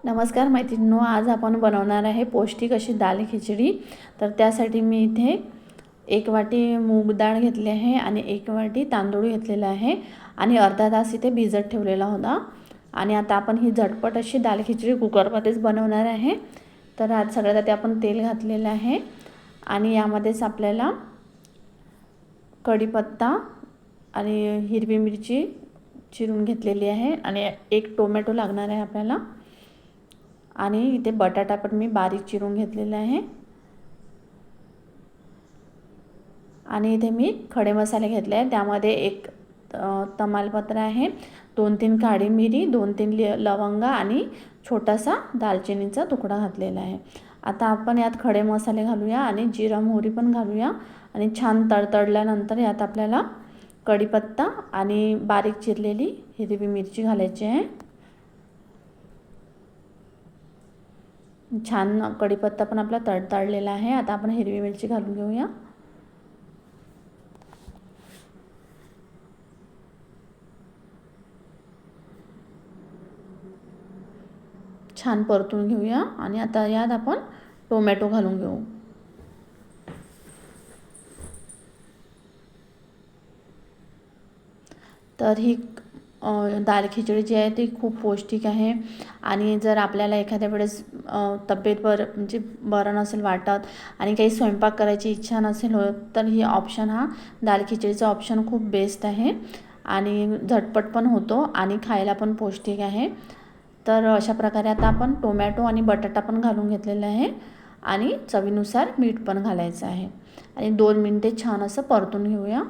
नमस्कार मैत्रिणींनो, आज आपण बनवणार आहे पौष्टिक अशी दाल खिचडी। तर त्यासाठी मी इथे 1 वाटी मूग डाळ घेतली आहे आणि 1 वाटी तांदूळ घेतलेला आहे आणि अर्धा तास इथे भिजत ठेवलेला होता। आणि आता आपण ही झटपट अशी दाल खिचडी कुकरमध्येच बनवणार आहे। तर आज सगळ्यात आधी आपण तेल घातलेलं आहे आणि यामध्येच आपल्याला कढीपत्ता आणि हिरवी मिरची चिरून घेतलेली आहे आणि 1 टोमॅटो लागणार आहे आपल्याला। आणि इथे बटाटा पण मी बारीक चिरून घेतलेला आहे आणि इथे मी खडे मसाले घेतले आहेत। त्यामध्ये 1 तमालपत्र आहे, 2-3 काळी मिरी, 2-3 लवंगा आणि छोटासा दालचिनीचा तुकडा घातलेला आहे। आता आपण यात खडे मसाले घालूया आणि जिरा मोहरी पण घालूया आणि छान तडतडल्यानंतर यात आपल्याला कढीपत्ता आणि बारीक चिरलेली हिरवी मिरची घालायची आहे। छान कढीपत्ता पण आपला तडतडलेला आहे। आता आपण हिरवी मिरची घालून घेऊया। छान परतून घेऊया आणि आता यात आपण टोमॅटो घालून घेऊ। तर ही दाल खिचडी जी आहे ती खूप पौष्टिक आहे आणि जर आपल्याला एखाद्या वेळेस तब्येत म्हणजे बरं नसेल वाटत आणि काही स्वयंपाक करायची इच्छा नसेल होत, तर ही ऑप्शन हा दाल खिचडीचा ऑप्शन खूप बेस्ट आहे आणि झटपट पण होतो आणि खायला पण पौष्टिक आहे। तर अशा प्रकारे आता आपण टोमॅटो आणि बटाटा पण घालून घेतलेला आहे आणि चवीनुसार मीठ पण घालायचं आहे आणि 2 मिनिटे छान असं परतून घेऊया।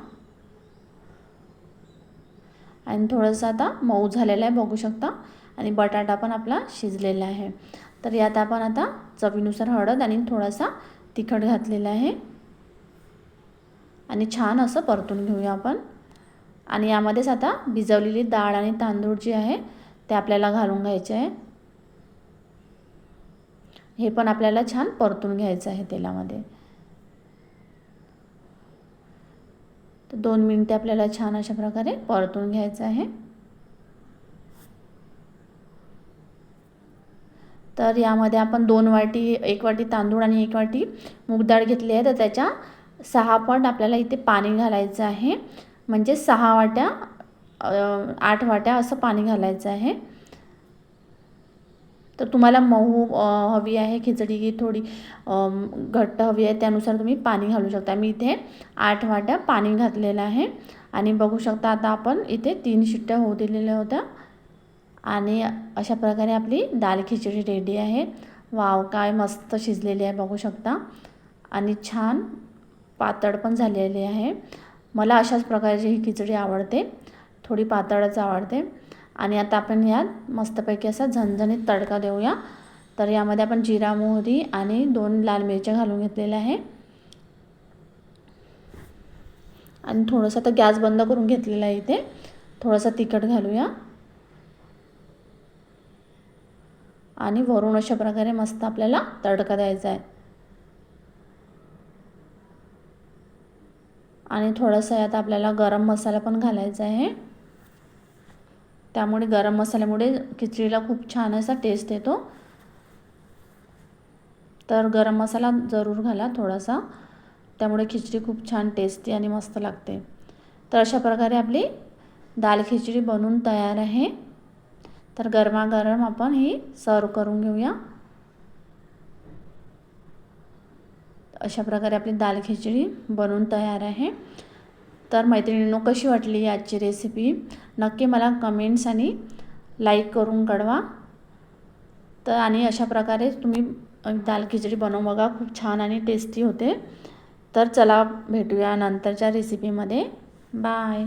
आणि थोडंसं आता मऊ झालेलं आहे बघू शकता आणि बटाटा पण आपला शिजलेला आहे। तर यात आपण आता चवीनुसार हळद आणि थोडासा तिखट घातलेला आहे आणि छान असं परतून घेऊया आपण। आणि यामध्येच आता भिजवलेली डाळ आणि तांदूळ जे आहे ते आपल्याला घालून घ्यायचे आहे। हे पण आपल्याला छान परतून घ्यायचं आहे तेलामध्ये। तर 2 मिनिटे आपल्याला छान अशा प्रकारे परतून घ्यायचं आहे। तर यामध्ये आपण 1 वाटी तांदूळ आणि 1 वाटी मूग डाळ घेतली आहे, तर त्याच्या 6 पट आपल्याला इथे पाणी घालायचं आहे। म्हणजे 6 वाट्या 8 वाट्या असं पाणी घालायचं आहे। तर तुम्हाला मऊ हवी आहे खिचडी की थोडी घट्ट हवी आहे त्यानुसार तुम्ही पाणी घालू शकता। मी इथे 8 वाट्या पाणी घातलेलं आहे आणि बघू शकता आता आपण इथे 3 शिट्ट्या होऊ दिलेल्या होत्या आणि अशा प्रकारे आपली दाल खिचडी रेडी आहे। वाव, काय मस्त शिजलेली आहे बघू शकता आणि छान पातळ पण झालेली आहे। मला अशाच प्रकारची ही खिचडी आवडते, थोडी पातळच आवडते। आणि आता आपण यात मस्तपैकी असा झणझणीत तडका देऊया। तर यामध्ये आपण जिरा मोहरी आणि 2 लाल मिरच्या घालून घेतलेल्या आहे आणि थोडंसं आता गॅस बंद करून घेतलेला आहे। इथे थोडंसं तिखट घालूया आणि वरून अशा प्रकारे मस्त आपल्याला तडका द्यायचा आहे आणि थोडंसं यात आपल्याला गरम मसाला पण घालायचा आहे। त्यामुळे गरम मसाल्यामुळे खिचडीला खूप छान असा टेस्ट येतो। तर गरम मसाला जरूर घाला थोडासा, त्यामुळे खिचडी खूप छान टेस्टी आणि मस्त लागते। तर अशा प्रकारे आपली दाल खिचडी बनवून तयार आहे। तर गरमागरम आपण ही सर्व करून घेऊया। अशा प्रकारे आपली दाल खिचडी बनवून तयार आहे। तर मैत्रिणींनो, कशी वाटली आजची रेसिपी नक्की मला कमेंट्स आणि लाईक करून कळवा। तर आणि अशा प्रकारे तुम्ही दाल खिचडी बनवून बघा, खूप छान आणि टेस्टी होते। तर चला भेटूया नंतरच्या रेसिपीमध्ये। बाय।